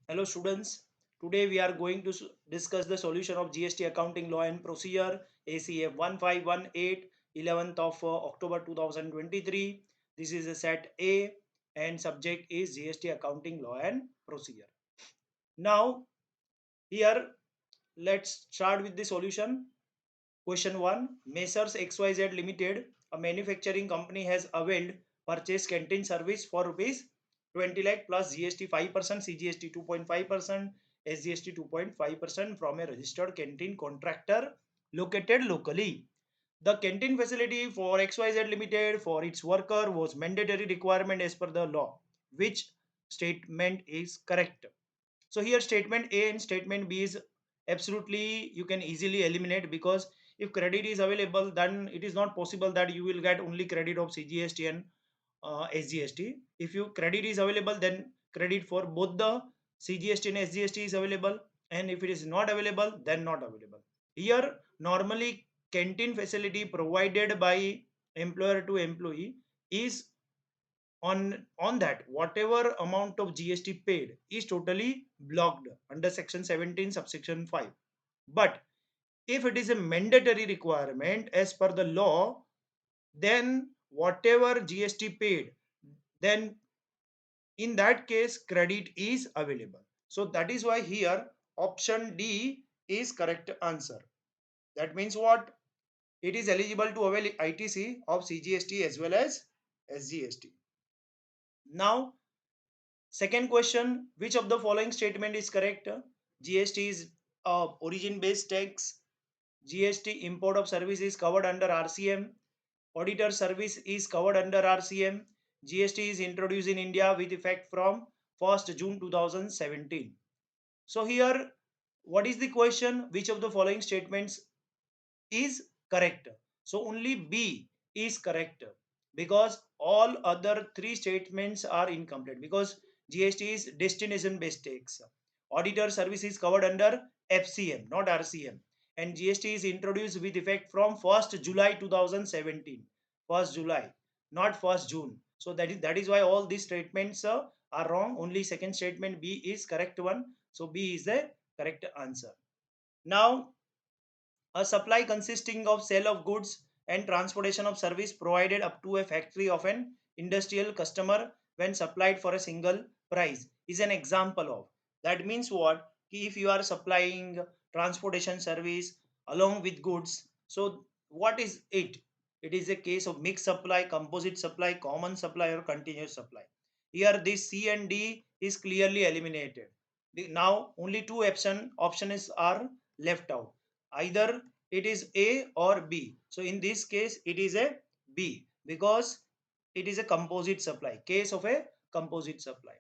Hello students, today we are going to discuss the solution of GST accounting law and procedure ACF 1518 11th of October 2023. This is a set A and subject is GST accounting law and procedure. Now here let's start with the solution. Question 1. Messrs XYZ Limited, a manufacturing company, has availed purchase canteen service for rupees 20 lakh plus GST 5%, CGST 2.5%, SGST 2.5% from a registered canteen contractor located locally. The canteen facility for XYZ Limited for its worker was mandatory requirement as per the law. Which statement is correct? So here statement A and statement B is absolutely you can easily eliminate, because if credit is available then it is not possible that you will get only credit of CGST and SGST. If you credit is available, then credit for both the CGST and SGST is available, and if it is not available, then not available. Here normally canteen facility provided by employer to employee is on that whatever amount of GST paid is totally blocked under section 17 subsection 5. But if it is a mandatory requirement as per the law, then whatever GST paid, then in that case credit is available. So that is why here option D is correct answer. That means what? It is eligible to avail ITC of CGST as well as SGST. Now second question, which of the following statement is correct? GST is origin based tax. GST import of service is covered under RCM. Auditor service is covered under RCM. GST is introduced in India with effect from 1st June 2017. So here, what is the question? Which of the following statements is correct? So only B is correct, because all other three statements are incomplete, because GST is destination based tax. Auditor service is covered under FCM, not RCM, and GST is introduced with effect from 1st July 2017. 1st July, not 1st June. So that is why all these statements are wrong. Only second statement B is correct one. So B is the correct answer. Now a supply consisting of sale of goods and transportation of service provided up to a factory of an industrial customer when supplied for a single price is an example of. That means what? If you are supplying transportation service along with goods, so what is it? It is a case of mixed supply, composite supply, common supply, or continuous supply. Here this C and D is clearly eliminated. Now only two options are left out. Either it is A or B. So in this case it is a B, because it is a composite supply, case of a composite supply.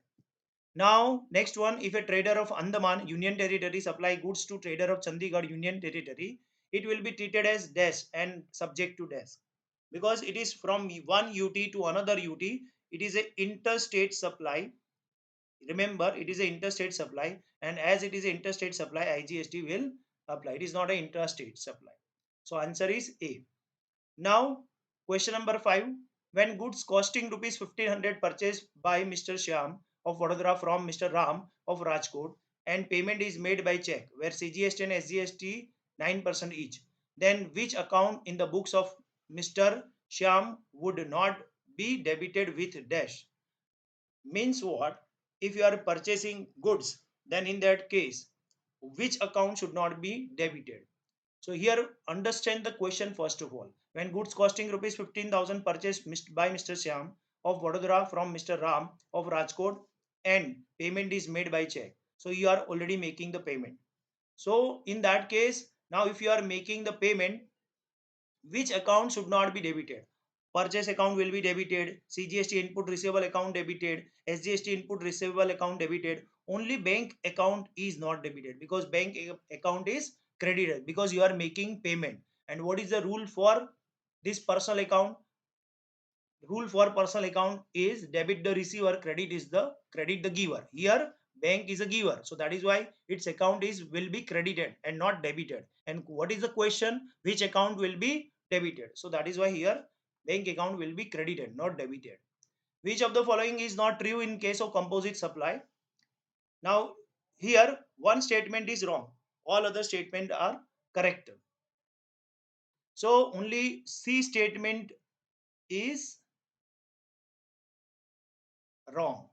Now next one, if a trader of Andaman Union Territory supply goods to trader of Chandigarh Union Territory, it will be treated as dash and subject to dash, because it is from one UT to another UT. It is a interstate supply. Remember, it is an interstate supply, and as it is an interstate supply, IGST will apply. It is not an intrastate supply. So answer is A. Now question number 5. When goods costing rupees 1500 purchased by Mr. Shyam of Vadodara from Mr. Ram of Rajkot, and payment is made by check where CGST and SGST 9% each, then which account in the books of Mr. Shyam would not be debited with dash? Means what? If you are purchasing goods, then in that case which account should not be debited? So here understand the question first of all. When goods costing rupees 15,000 purchased by Mr. Shyam of Vadodara from Mr. Ram of Rajkot, and payment is made by check, so you are already making the payment. So in that case, now if you are making the payment, which account should not be debited? Purchase account will be debited, CGST input receivable account debited, SGST input receivable account debited. Only bank account is not debited, because bank account is credited, because you are making payment. And what is the rule for this personal account? Rule for personal account is debit the receiver, credit the giver. Here bank is a giver, so that is why its account is will be credited and not debited. And what is the question? Which account will be debited? So that is why here bank account will be credited, not debited. Which of the following is not true in case of composite supply? Now here one statement is wrong, all other statements are correct. So only C statement is wrong,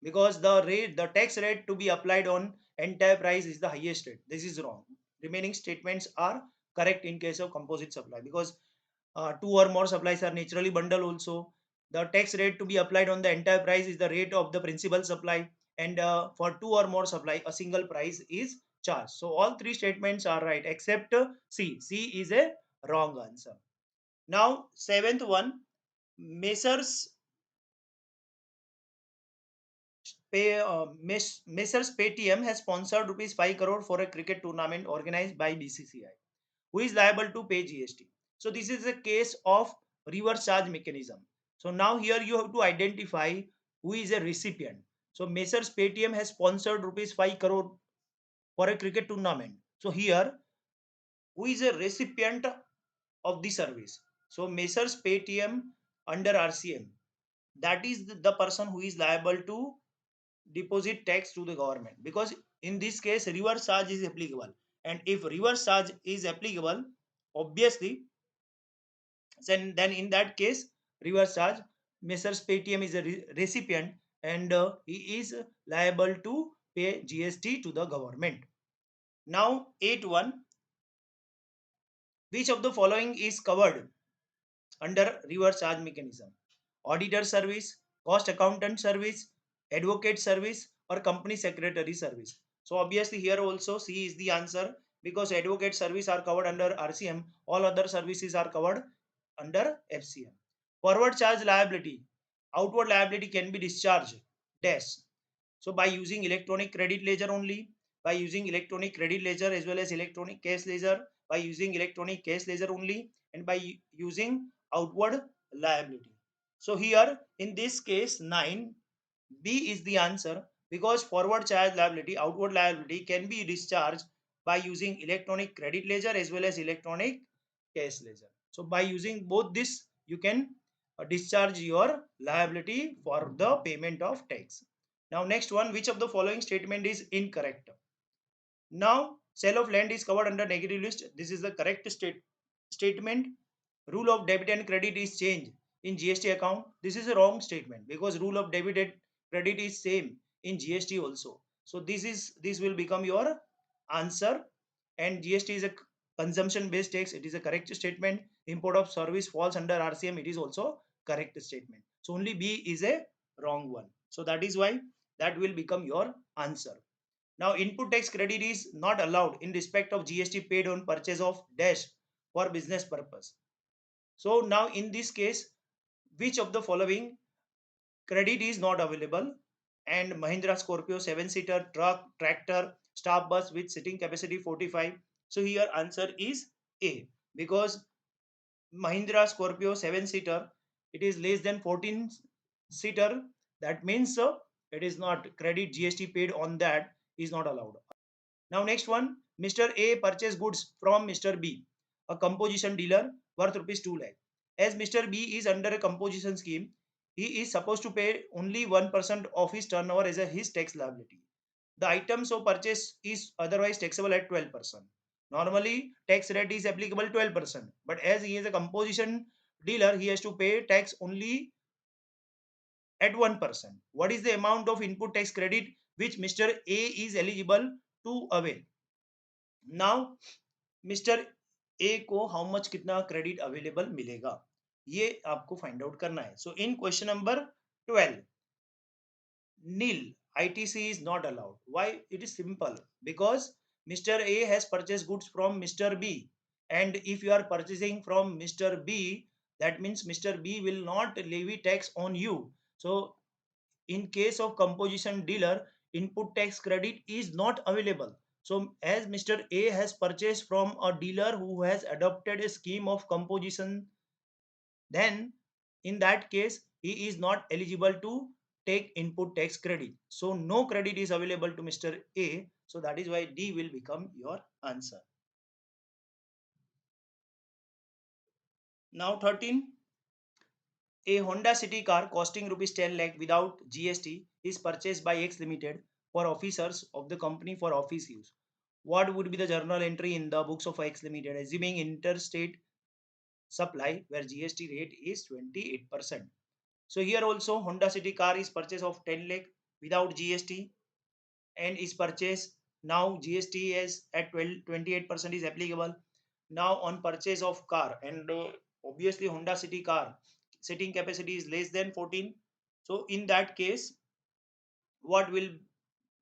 because the tax rate to be applied on entire price is the highest rate. This is wrong. Remaining statements are correct in case of composite supply, because two or more supplies are naturally bundled also. The tax rate to be applied on the entire price is the rate of the principal supply, and for two or more supply a single price is charged. So all three statements are right except C. C is a wrong answer. Now seventh one, Messrs Messrs Paytm has sponsored rupees 5 crore for a cricket tournament organized by BCCI. Who is liable to pay GST? So this is a case of reverse charge mechanism. So now here you have to identify who is a recipient. So Messrs Paytm has sponsored rupees 5 crore for a cricket tournament. So here who is a recipient of the service? So Messrs Paytm under RCM, that is the person who is liable to deposit tax to the government, because in this case reverse charge is applicable, and if reverse charge is applicable, obviously then in that case reverse charge, Messrs Paytm is a recipient, and he is liable to pay GST to the government. Now 8.1, which of the following is covered under reverse charge mechanism? Auditor service, cost accountant service, advocate service, or company secretary service? So obviously here also C is the answer, because advocate service are covered under RCM, all other services are covered under FCM. Forward charge liability, outward liability can be discharged dash. So by using electronic credit ledger only, by using electronic credit ledger as well as electronic cash ledger, by using electronic cash ledger only, and by using outward liability. So here in this case 9, B is the answer, because forward charge liability, outward liability can be discharged by using electronic credit ledger as well as electronic cash ledger. So by using both this you can discharge your liability for the payment of tax. Now next one, which of the following statement is incorrect? Now sale of land is covered under negative list. This is the correct statement. Rule of debit and credit is changed in GST account. This is a wrong statement, because rule of debit and credit is same in GST also. So this will become your answer, and GST is a consumption based tax. It is a correct statement. Import of service falls under RCM. It is also correct statement. So only B is a wrong one. So that is why that will become your answer. Now input tax credit is not allowed in respect of GST paid on purchase of dash for business purpose. So now in this case, which of the following credit is not available? And Mahindra Scorpio 7-seater truck, tractor, staff bus with sitting capacity 45. So here answer is A, because Mahindra Scorpio 7-seater, it is less than 14-seater. That means it is not credit, GST paid on that is not allowed. Now next one, Mr. A purchased goods from Mr. B, a composition dealer, worth rupees 2 lakh. As Mr. B is under a composition scheme, he is supposed to pay only 1% of his turnover as his tax liability. The items of purchase is otherwise taxable at 12%. Normally, tax rate is applicable 12%, but as he is a composition dealer, he has to pay tax only at 1%. What is the amount of input tax credit which Mr. A is eligible to avail? Now mister A को how much कितना credit available मिलेगा, ये आपको find out करना है. सो इन question number 12, nil, ITC is not allowed. Why? It is simple, because Mr. A has purchased goods from Mr. B, and if you are purchasing from Mr. B, that means Mr. B will not levy tax on you. So in case of composition dealer, input tax credit is not available. So as Mr. A has purchased from a dealer who has adopted a scheme of composition, then in that case he is not eligible to take input tax credit. So no credit is available to Mr. A. So that is why D will become your answer. Now 13, a Honda City car costing rupees 10 lakh without GST is purchased by X Limited for officers of the company for office use. What would be the journal entry in the books of X Limited, assuming interstate supply where GST rate is 28%. So here also Honda City car is purchase of 10 lakh without GST and is purchased. Now GST is at 28% is applicable. Now on purchase of car, and obviously Honda City car sitting capacity is less than 14. So in that case, what will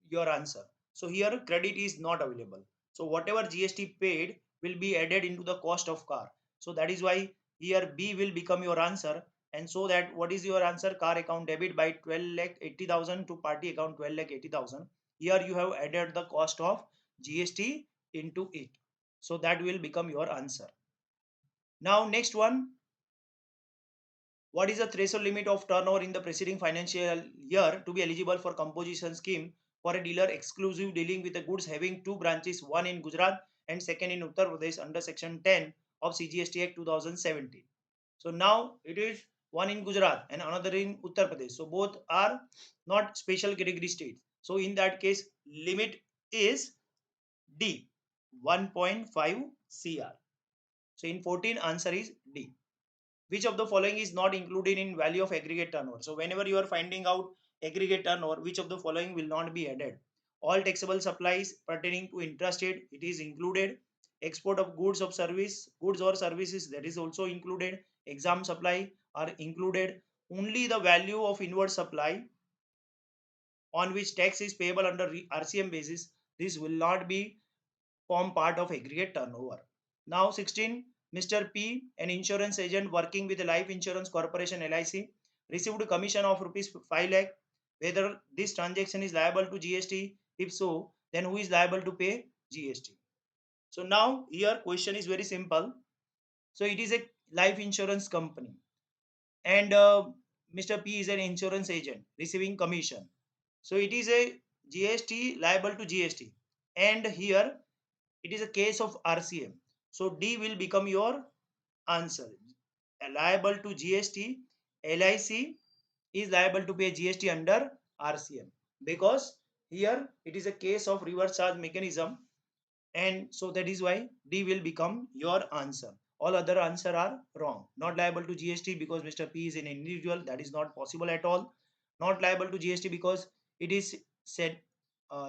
your answer? So here credit is not available. So whatever GST paid will be added into the cost of car. So that is why here B will become your answer. And so that what is your answer? Car account debit by 12 lakh 80,000 to party account 12 lakh 80,000. Here you have added the cost of GST into it. So that will become your answer. Now next one, what is the threshold limit of turnover in the preceding financial year to be eligible for composition scheme for a dealer exclusive dealing with the goods having two branches, one in Gujarat and second in Uttar Pradesh under section 10 of CGST Act 2017. So now it is one in Gujarat and another in Uttar Pradesh. So both are not special category states. So in that case, limit is D, 1.5 CR. So in 14, answer is D. Which of the following is not included in value of aggregate turnover? So whenever you are finding out aggregate turnover, which of the following will not be added? All taxable supplies pertaining to intrastate, it is included. Export of goods or services, that is also included. Exam supply are included. Only the value of inward supply on which tax is payable under RCM basis, this will not be form part of aggregate turnover. Now 16, Mr. P, an insurance agent working with the Life Insurance Corporation LIC, received a commission of rupees 5 lakh. Whether this transaction is liable to GST? If so, then who is liable to pay GST? So now here question is very simple. So it is a life insurance company and Mr. P is an insurance agent receiving commission. So it is a GST liable to GST and here it is a case of RCM. So D will become your answer. Liable to GST, LIC is liable to pay GST under RCM because here it is a case of reverse charge mechanism and so that is why D will become your answer. All other answer are wrong. Not liable to GST because Mr. P is an individual, that is not possible at all. Not liable to GST because it is said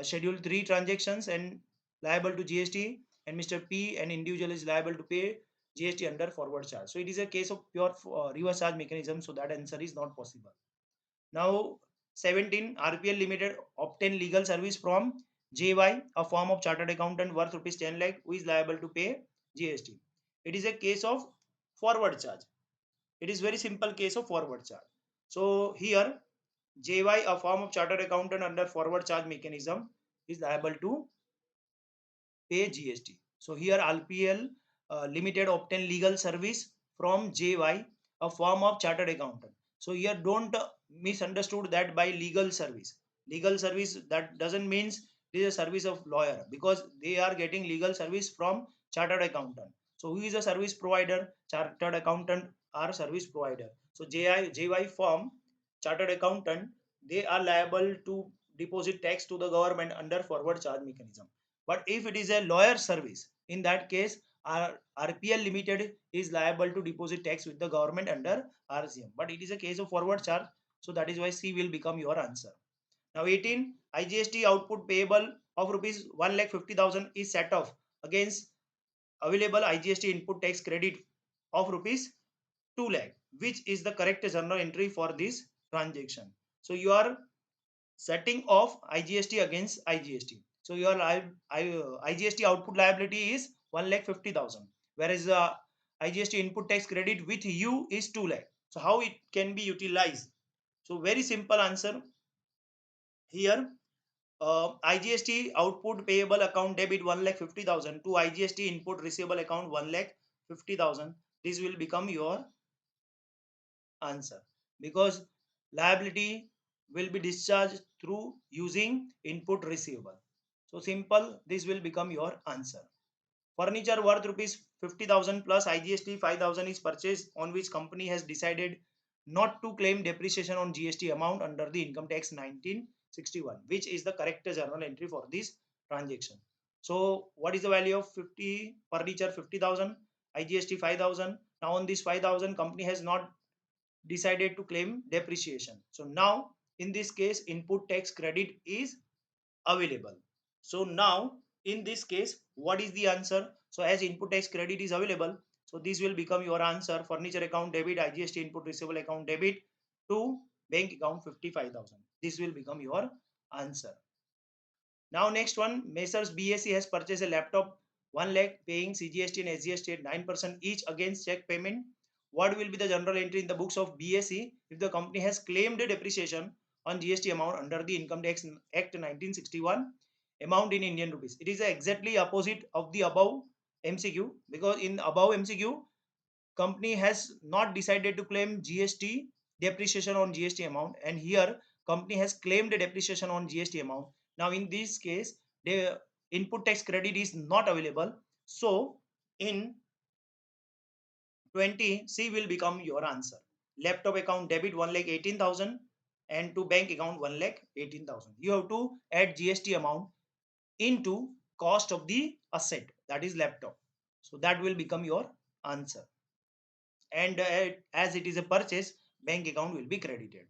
schedule 3 transactions and liable to GST, and Mr. P an individual is liable to pay GST under forward charge. So it is a case of pure reverse charge mechanism, so that answer is not possible. Now 17, RPL Limited obtain legal service from JY, a firm of chartered accountant worth rupees 10 lakh, who is liable to pay GST. It is a case of forward charge. It is very simple case of forward charge. So here JY, a firm of chartered accountant under forward charge mechanism, is liable to pay GST. So here RPL Limited obtain legal service from JY, a firm of chartered accountant. So here don't misunderstood that by legal service. Legal service that doesn't means it is a service of lawyer because they are getting legal service from chartered accountant. So who is a service provider? Chartered accountant are service provider. So JY firm, chartered accountant, they are liable to deposit tax to the government under forward charge mechanism. But if it is a lawyer service, in that case, RPL Limited is liable to deposit tax with the government under RCM. But it is a case of forward charge, so that is why C will become your answer. Now 18, IGST output payable of rupees 1,50,000 is set off against available IGST input tax credit of rupees 2 lakh. Which is the correct journal entry for this transaction? So you are setting off IGST against IGST. So your IGST output liability is 1,50,000, whereas the IGST input tax credit with you is 2 lakh. So how it can be utilized? So very simple answer here. IGST output payable account debit 1,50,000 to IGST input receivable account 1,50,000. This will become your answer because liability will be discharged through using input receivable. So simple, this will become your answer. Furniture worth rupees 50,000 plus IGST 5,000 is purchased on which company has decided not to claim depreciation on GST amount under the income tax 19 1961, which is the correct journal entry for this transaction. So what is the value of 50 furniture? 50,000, IGST 5,000. Now on this 5,000, company has not decided to claim depreciation. So now in this case, input tax credit is available. So now in this case, what is the answer? So as input tax credit is available, so this will become your answer. Furniture account debit, IGST input receivable account debit to bank account 55,000. This will become your answer. Now next one, Messrs BSE has purchased a laptop 1 lakh, paying CGST and SGST at 9% each against check payment. What will be the general entry in the books of BSE if the company has claimed a depreciation on GST amount under the Income Tax Act 1961 amount in Indian rupees? It is exactly opposite of the above MCQ, because in above MCQ, company has not decided to claim GST depreciation on GST amount, and here company has claimed a depreciation on GST amount. Now in this case, the input tax credit is not available. So in 20, C will become your answer. Laptop account debit 1 lakh 18,000 and to bank account 1 lakh 18,000. You have to add GST amount into cost of the asset, that is laptop. So that will become your answer. And as it is a purchase, bank account will be credited.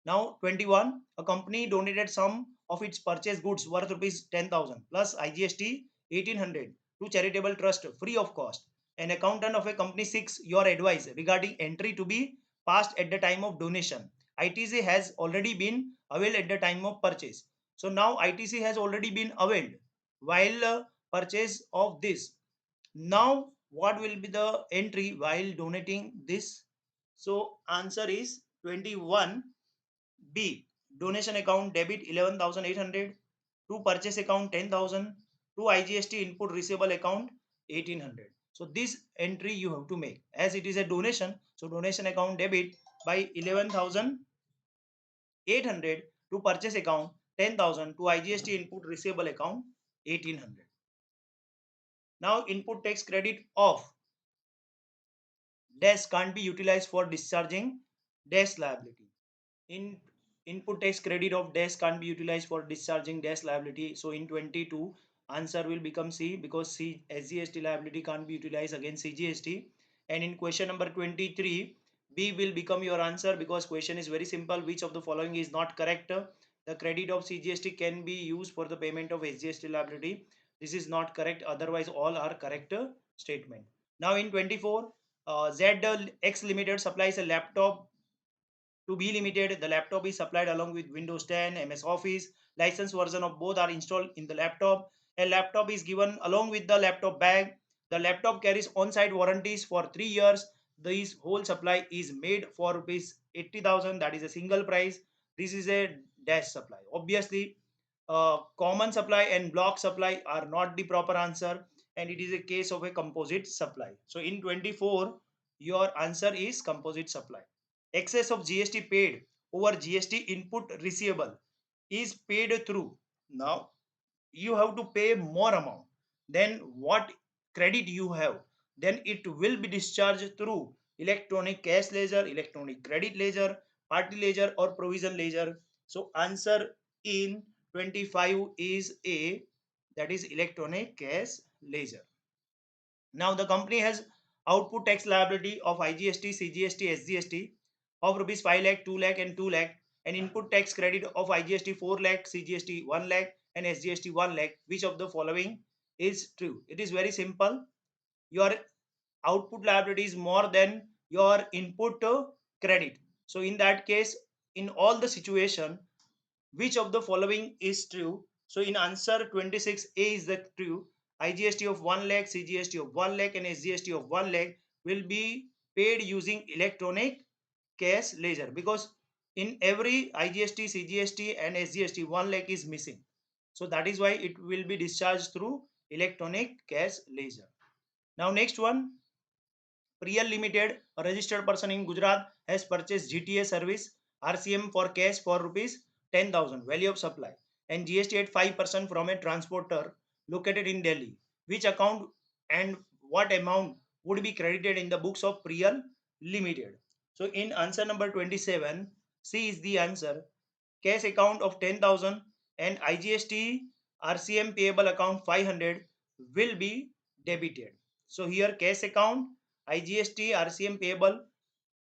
Now 21, a company donated some of its purchased goods worth rupees 10,000 plus IGST 1800 to charitable trust free of cost. An accountant of a company seeks your advice regarding entry to be passed at the time of donation. ITC has already been availed at the time of purchase. So now ITC has already been availed while purchase of this. Now what will be the entry while donating this? So answer is 21 B. Donation account debit 11,800 to purchase account 10,000 to IGST input receivable account 1,800. So this entry you have to make as it is a donation. So donation account debit by 11,800 to purchase account 10,000 to IGST input receivable account 1,800. Now input tax credit of dash can't be utilized for discharging dash liability. In input tax credit of dash can't be utilized for discharging dash liability. So in 22, answer will become C, because C SGST liability can't be utilized against CGST. And in question number 23, B will become your answer, because question is very simple. Which of the following is not correct? The credit of CGST can be used for the payment of SGST liability. This is not correct. Otherwise, all are correct statement. Now in 24, ZX Limited supplies a laptop to be limited. The laptop is supplied along with Windows 10, MS Office. License version of both are installed in the laptop. A laptop is given along with the laptop bag. The laptop carries on-site warranties for 3 years. This whole supply is made for rupees 80,000. That is a single price. This is a dash supply. Obviously, common supply and block supply are not the proper answer, and it is a case of a composite supply. So in 24, your answer is composite supply. Excess of GST paid over GST input receivable is paid through. Now you have to pay more amount than what credit you have. Then it will be discharged through electronic cash ledger, electronic credit ledger, party ledger, or provision ledger. So answer in 25 is A, that is electronic cash ledger. Now the company has output tax liability of IGST, CGST, SGST of rupees 5 lakh, 2 lakh and 2 lakh, and input tax credit of IGST 4 lakh, CGST 1 lakh and SGST 1 lakh. Which of the following is true? It is very simple. Your output liability is more than your input credit. So in that case, in all the situation, which of the following is true? So in answer 26, A is the true. IGST of 1 lakh, CGST of 1 lakh and SGST of 1 lakh will be paid using electronic cash ledger, because in every IGST, CGST and SGST 1 lakh is missing. So that is why it will be discharged through electronic cash ledger. Now next one, Priyal Limited, a registered person in Gujarat, has purchased GTA service RCM for cash for rupees 10,000 value of supply and GST at 5% from a transporter located in Delhi. Which account and what amount would be credited in the books of Priyal Limited? So in answer number 27, C is the answer. cash account of 10,000 and IGST RCM payable account 500 will be debited. So here cash account, IGST RCM payable,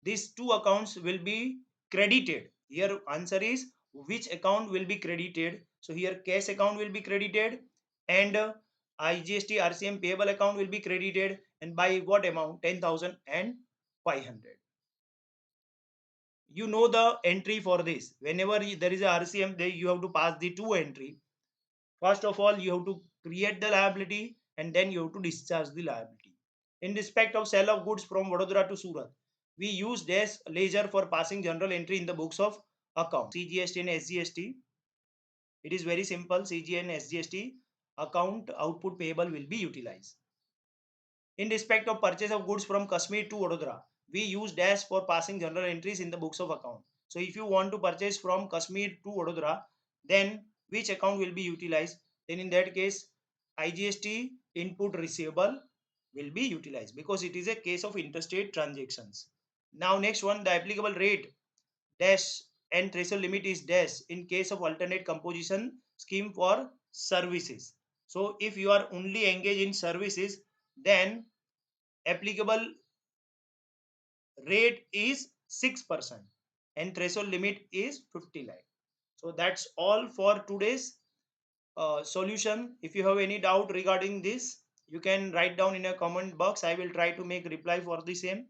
these two accounts will be credited. Here answer is which account will be credited. So here cash account will be credited and IGST RCM payable account will be credited, and by what amount? 10,000 and 500. You know the entry for this. Whenever there is a RCM, you have to pass the two entry. First of all, you have to create the liability and then you have to discharge the liability. In respect of sale of goods from Vadodara to Surat, we use dash ledger for passing general entry in the books of account. CGST and SGST. It is very simple. CG and SGST account output payable will be utilized. In respect of purchase of goods from Kashmir to Vadodara, we use dash for passing general entries in the books of account. So if you want to purchase from Kashmir to Vadodara, then which account will be utilized? Then in that case, IGST input receivable will be utilized because it is a case of interstate transactions. Now next one, the applicable rate dash and threshold limit is dash in case of alternate composition scheme for services. So if you are only engaged in services, then applicable rate is 6% and threshold limit is 50 lakh. So that's all for today's solution. If you have any doubt regarding this, you can write down in a comment box. I will try to make reply for the same.